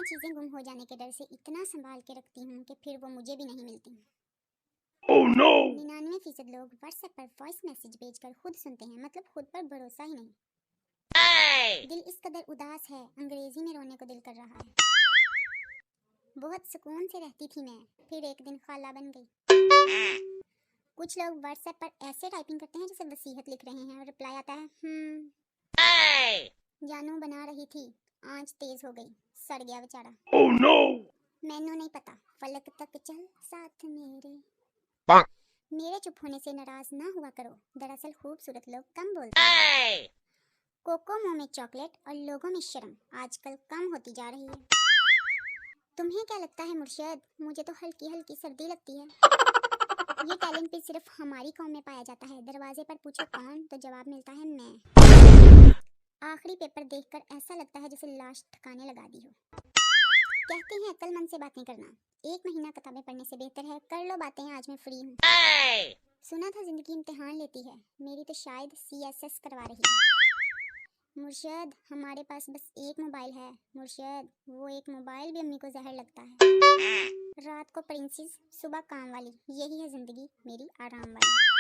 چیزیں گم ہو جانے کے ڈر سے اتنا سنبھال کے رکھتی ہوں کہ پھر وہ مجھے بھی نہیں ملتی۔ 99% لوگ واٹس ایپ پر وائس میسج بھیج کر خود سنتے ہیں، مطلب خود پر بھروسہ ہی نہیں۔ دل اس قدر اداس ہے، انگریزی میں رونے کو دل کر رہا ہے۔ بہت سکون سے رہتی تھی میں، پھر ایک دن خالہ بن گئی۔ کچھ لوگ واٹس ایپ پر ایسے ٹائپنگ کرتے ہیں جیسے وصیت لکھ رہے ہیں اور رپلائی آتا ہے جانو بنا رہی تھی، آنچ تیز ہو گئی، سڑ گیا بیچارہ۔ مینو نہیں پتا، فلک تک چل ساتھ میرے چپ ہونے سے ناراض نہ ہوا کرو، دراصل خوبصورت لوگ کم بولتے ہیں۔ کوکو منہ میں چاکلیٹ اور لوگوں میں شرم آج کل کم ہوتی جا رہی ہے۔ تمہیں کیا لگتا ہے مرشد؟ مجھے تو ہلکی ہلکی سردی لگتی ہے۔ یہ ٹیلنٹ بھی صرف ہماری قوم میں پایا جاتا ہے، دروازے پر پوچھو کون تو جواب ملتا ہے میں۔ آخری پیپر دیکھ کر ایسا لگتا ہے جیسے لاش ٹھکانے لگا دی ہو۔ کہتے ہیں عقل مند سے باتیں کرنا 1 مہینہ کتابیں پڑھنے سے بہتر ہے، کر لو باتیں، آج میں فری ہوں۔ سنا تھا زندگی امتحان لیتی ہے، میری تو شاید CSS کروا رہی ہے۔ مرشد ہمارے پاس بس ایک موبائل ہے، مرشد وہ ایک موبائل بھی امی کو زہر لگتا ہے۔ رات کو پرنسس، صبح کام والی، یہی ہے زندگی میری آرام والی۔